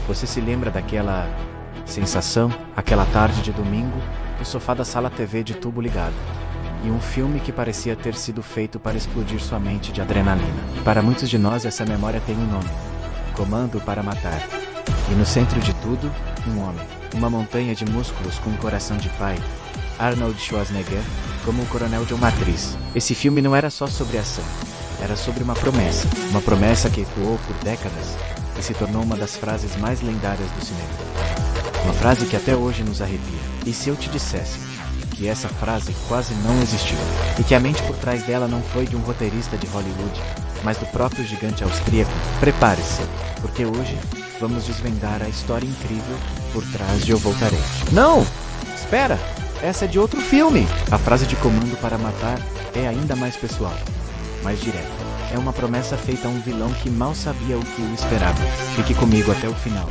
Você se lembra daquela sensação, aquela tarde de domingo, no sofá da sala TV de tubo ligado, e um filme que parecia ter sido feito para explodir sua mente de adrenalina. Para muitos de nós essa memória tem um nome: Comando para Matar. E no centro de tudo, um homem, uma montanha de músculos com um coração de pai, Arnold Schwarzenegger, como o Coronel John Matriz. Esse filme não era só sobre ação, era sobre uma promessa que ecoou por décadas e se tornou uma das frases mais lendárias do cinema. Uma frase que até hoje nos arrepia. E se eu te dissesse que essa frase quase não existiu, e que a mente por trás dela não foi de um roteirista de Hollywood, mas do próprio gigante austríaco? Prepare-se, porque hoje vamos desvendar a história incrível por trás de Eu Voltarei. Não! Espera! Essa é de outro filme! A frase de Comando para Matar é ainda mais pessoal, mais direta. É uma promessa feita a um vilão que mal sabia o que o esperava. Fique comigo até o final,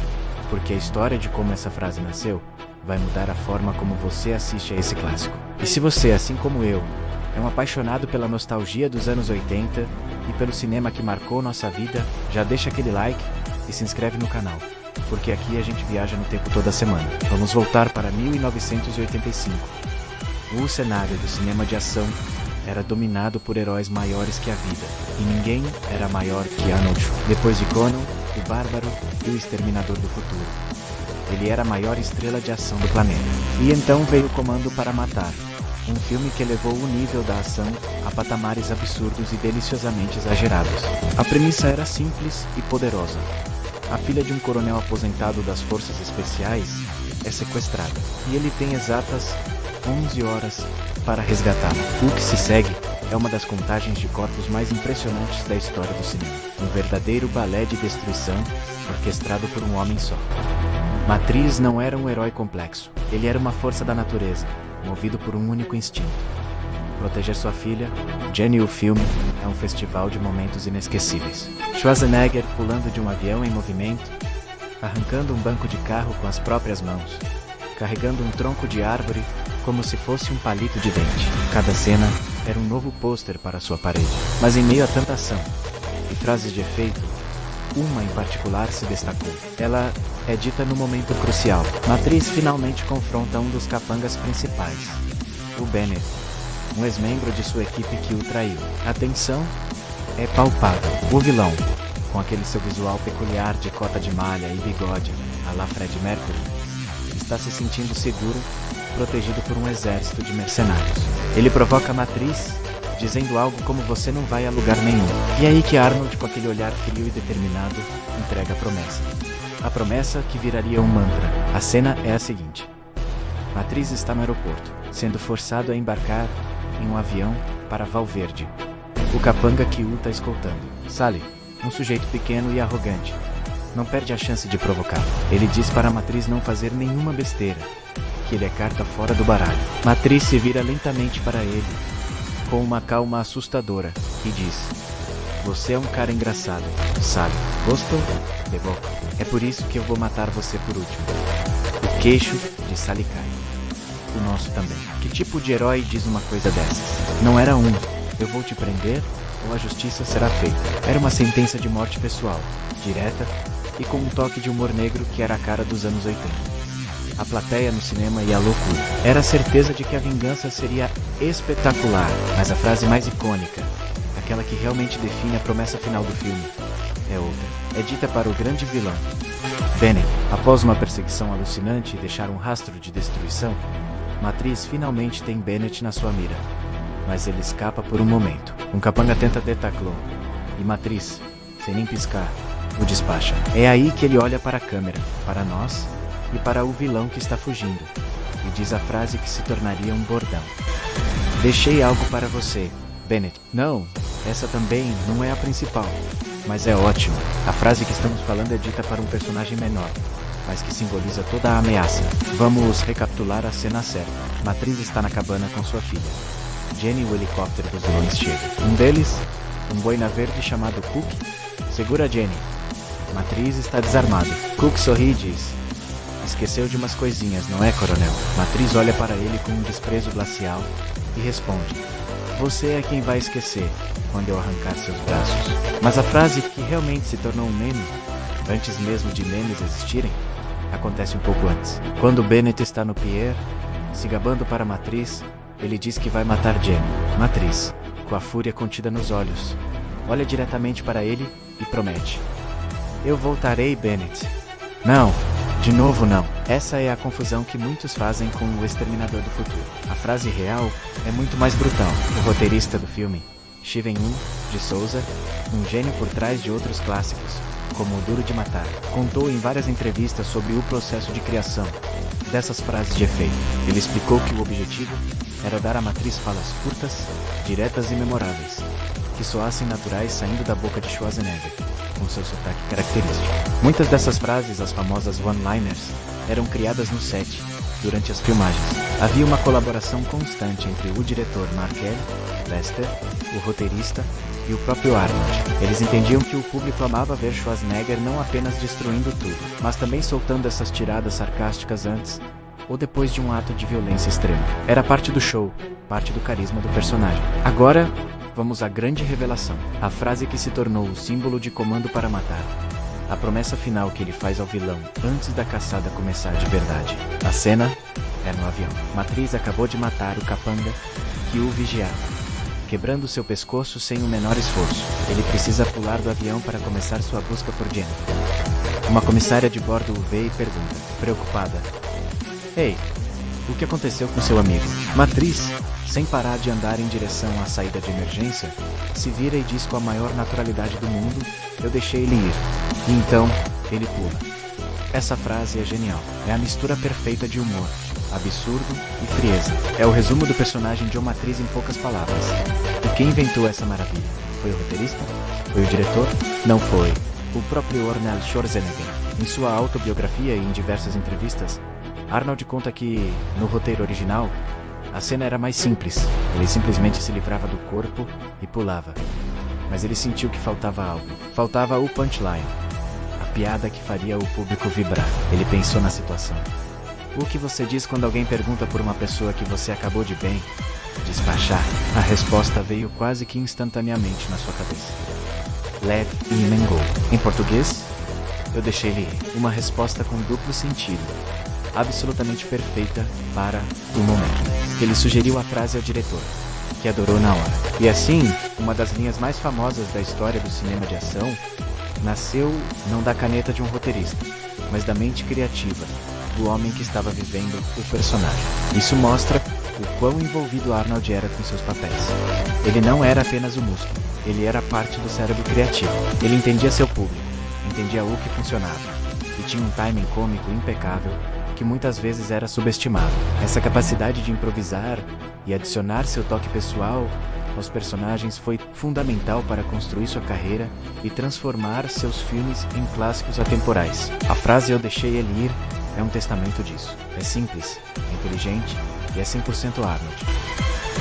porque a história de como essa frase nasceu vai mudar a forma como você assiste a esse clássico. E se você, assim como eu, é um apaixonado pela nostalgia dos anos 80 e pelo cinema que marcou nossa vida, já deixa aquele like e se inscreve no canal, porque aqui a gente viaja no tempo toda semana. Vamos voltar para 1985. O cenário do cinema de ação era dominado por heróis maiores que a vida, e ninguém era maior que Arnold Schwarzenegger. Depois de Conan, o Bárbaro e o Exterminador do Futuro, ele era a maior estrela de ação do planeta. E então veio Comando para Matar, um filme que elevou o nível da ação a patamares absurdos e deliciosamente exagerados. A premissa era simples e poderosa. A filha de um coronel aposentado das forças especiais é sequestrada, e ele tem exatas 11 horas para resgatá-la. O que se segue é uma das contagens de corpos mais impressionantes da história do cinema. Um verdadeiro balé de destruição orquestrado por um homem só. Matriz não era um herói complexo. Ele era uma força da natureza, movido por um único instinto: proteger sua filha. Jenny, o filme, é um festival de momentos inesquecíveis. Schwarzenegger pulando de um avião em movimento, arrancando um banco de carro com as próprias mãos, carregando um tronco de árvore como se fosse um palito de dente. Cada cena era um novo pôster para sua parede. Mas em meio a tanta ação e frases de efeito, uma em particular se destacou. Ela é dita no momento crucial. Matriz finalmente confronta um dos capangas principais, o Bennett, um ex-membro de sua equipe que o traiu. A tensão é palpável. O vilão, com aquele seu visual peculiar de cota de malha e bigode à la Fred Mercury, está se sentindo seguro, protegido por um exército de mercenários. Ele provoca a Matriz, dizendo algo como: você não vai a lugar nenhum. E é aí que Arnold, com aquele olhar frio e determinado, entrega a promessa. A promessa que viraria um mantra. A cena é a seguinte: Matriz está no aeroporto, sendo forçado a embarcar em um avião para Valverde. O capanga que o está escoltando, Sally, um sujeito pequeno e arrogante, não perde a chance de provocar. Ele diz para a Matriz não fazer nenhuma besteira, que ele é carta fora do baralho. Matriz se vira lentamente para ele, com uma calma assustadora, e diz: você é um cara engraçado, sabe? Gostou? De boca. É por isso que eu vou matar você por último. O queixo de Sally cai. O nosso também. Que tipo de herói diz uma coisa dessas? Não era um: eu vou te prender ou a justiça será feita. Era uma sentença de morte pessoal, direta e com um toque de humor negro que era a cara dos anos 80. A plateia no cinema ia à loucura. Era a certeza de que a vingança seria espetacular, mas a frase mais icônica, aquela que realmente define a promessa final do filme, é outra. É dita para o grande vilão, Bennett. Após uma perseguição alucinante e deixar um rastro de destruição, Matriz finalmente tem Bennett na sua mira, mas ele escapa por um momento. Um capanga tenta detaclô, e Matriz, sem nem piscar, o despacha. É aí que ele olha para a câmera, para nós e para o vilão que está fugindo, e diz a frase que se tornaria um bordão: deixei algo para você, Bennett. Não, essa também não é a principal, mas é ótima. A frase que estamos falando é dita para um personagem menor, mas que simboliza toda a ameaça. Vamos recapitular a cena certa. Matriz está na cabana com sua filha. Jenny e o helicóptero dos vilões chegam. Um deles, um boina verde chamado Cook, segura Jenny. Matriz está desarmado. Cook sorri e diz: esqueceu de umas coisinhas, não é, coronel? Matriz olha para ele com um desprezo glacial e responde: você é quem vai esquecer quando eu arrancar seus braços. Mas a frase que realmente se tornou um meme antes mesmo de memes existirem, acontece um pouco antes. Quando Bennett está no pier, se gabando para a Matriz, ele diz que vai matar Jenny. Matriz, com a fúria contida nos olhos, olha diretamente para ele e promete: "Eu voltarei, Bennett." Não, de novo não. Essa é a confusão que muitos fazem com o Exterminador do Futuro. A frase real é muito mais brutal. O roteirista do filme, Steven de Souza, um gênio por trás de outros clássicos, como O Duro de Matar, contou em várias entrevistas sobre o processo de criação dessas frases de efeito. Ele explicou que o objetivo era dar à Matriz falas curtas, diretas e memoráveis, que soassem naturais saindo da boca de Schwarzenegger, com seu sotaque característico. Muitas dessas frases, as famosas one-liners, eram criadas no set, durante as filmagens. Havia uma colaboração constante entre o diretor Mark L. Lester, o roteirista e o próprio Arnold. Eles entendiam que o público amava ver Schwarzenegger não apenas destruindo tudo, mas também soltando essas tiradas sarcásticas antes ou depois de um ato de violência extrema. Era parte do show, parte do carisma do personagem. Agora, vamos à grande revelação. A frase que se tornou o símbolo de Comando para Matar. A promessa final que ele faz ao vilão antes da caçada começar de verdade. A cena é no avião. Matriz acabou de matar o capanga que o vigiava, quebrando seu pescoço sem o menor esforço. Ele precisa pular do avião para começar sua busca por Jenny. Uma comissária de bordo o vê e pergunta, preocupada: "Ei, o que aconteceu com seu amigo?" Matriz, sem parar de andar em direção à saída de emergência, se vira e diz com a maior naturalidade do mundo: "Eu deixei ele ir." E então, ele pula. Essa frase é genial. É a mistura perfeita de humor, absurdo e frieza. É o resumo do personagem John Matriz em poucas palavras. E quem inventou essa maravilha? Foi o roteirista? Foi o diretor? Não foi. O próprio Arnold Schwarzenegger. Em sua autobiografia e em diversas entrevistas, Arnold conta que, no roteiro original, a cena era mais simples. Ele simplesmente se livrava do corpo e pulava. Mas ele sentiu que faltava algo. Faltava o punchline. A piada que faria o público vibrar. Ele pensou na situação. O que você diz quando alguém pergunta por uma pessoa que você acabou de bem despachar? A resposta veio quase que instantaneamente na sua cabeça: "Let him go." Em português, "Eu deixei ele ir." Uma resposta com duplo sentido, absolutamente perfeita para o momento. Ele sugeriu a frase ao diretor, que adorou na hora. E assim, uma das linhas mais famosas da história do cinema de ação nasceu não da caneta de um roteirista, mas da mente criativa do homem que estava vivendo o personagem. Isso mostra o quão envolvido Arnold era com seus papéis. Ele não era apenas o músculo, ele era parte do cérebro criativo. Ele entendia seu público, entendia o que funcionava, e tinha um timing cômico impecável que muitas vezes era subestimado. Essa capacidade de improvisar e adicionar seu toque pessoal aos personagens foi fundamental para construir sua carreira e transformar seus filmes em clássicos atemporais. A frase "Eu deixei ele ir" é um testamento disso. É simples, é inteligente e é 100% Arnold.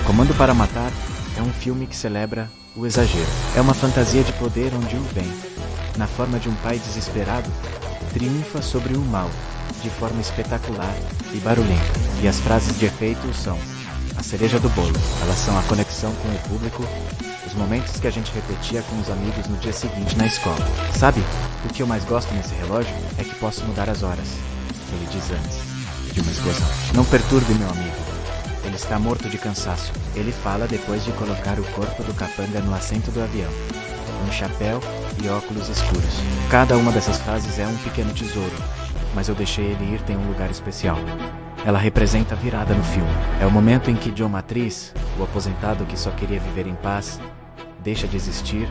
Comando para Matar é um filme que celebra o exagero. É uma fantasia de poder onde o bem, na forma de um pai desesperado, triunfa sobre o mal, de forma espetacular e barulhenta. E as frases de efeito são a cereja do bolo. Elas são a conexão com o público, os momentos que a gente repetia com os amigos no dia seguinte na escola. Sabe, o que eu mais gosto nesse relógio é que posso mudar as horas, ele diz antes de uma explosão. "Não perturbe meu amigo. Ele está morto de cansaço." Ele fala depois de colocar o corpo do capanga no assento do avião, com chapéu e óculos escuros. Cada uma dessas frases é um pequeno tesouro, mas "Eu deixei ele ir" tem um lugar especial. Ela representa a virada no filme. É o momento em que John Matriz, o aposentado que só queria viver em paz, deixa de existir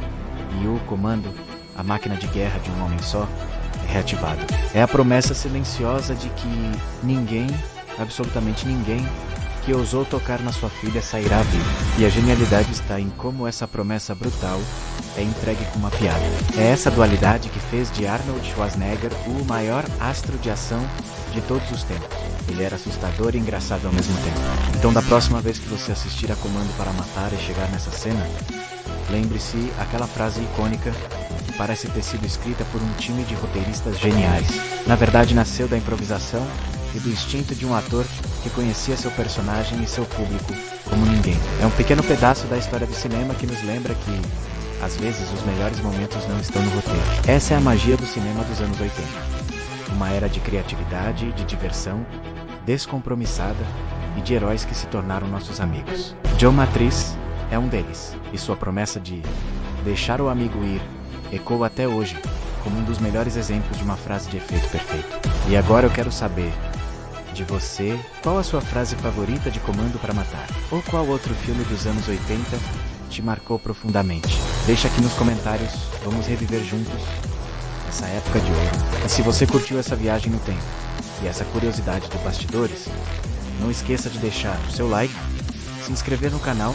e o comando, a máquina de guerra de um homem só, é reativado. É a promessa silenciosa de que ninguém, absolutamente ninguém, que ousou tocar na sua filha sairá vivo. E a genialidade está em como essa promessa brutal é entregue com uma piada. É essa dualidade que fez de Arnold Schwarzenegger o maior astro de ação de todos os tempos. Ele era assustador e engraçado ao mesmo tempo. Então, da próxima vez que você assistir a Comando para Matar e chegar nessa cena, lembre-se aquela frase icônica que parece ter sido escrita por um time de roteiristas geniais. Na verdade, nasceu da improvisação e do instinto de um ator que conhecia seu personagem e seu público como ninguém. É um pequeno pedaço da história do cinema que nos lembra que Às vezes, os melhores momentos não estão no roteiro. Essa é a magia do cinema dos anos 80. Uma era de criatividade, de diversão, descompromissada e de heróis que se tornaram nossos amigos. Joe Matriz é um deles, e sua promessa de deixar o amigo ir ecoa até hoje como um dos melhores exemplos de uma frase de efeito perfeito. E agora eu quero saber de você, qual a sua frase favorita de Comando para Matar? Ou qual outro filme dos anos 80 te marcou profundamente? Deixa aqui nos comentários, vamos reviver juntos essa época de ouro. E se você curtiu essa viagem no tempo e essa curiosidade de bastidores, não esqueça de deixar o seu like, se inscrever no canal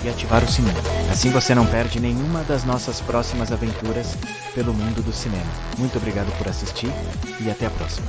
e ativar o sininho. Assim você não perde nenhuma das nossas próximas aventuras pelo mundo do cinema. Muito obrigado por assistir e até a próxima.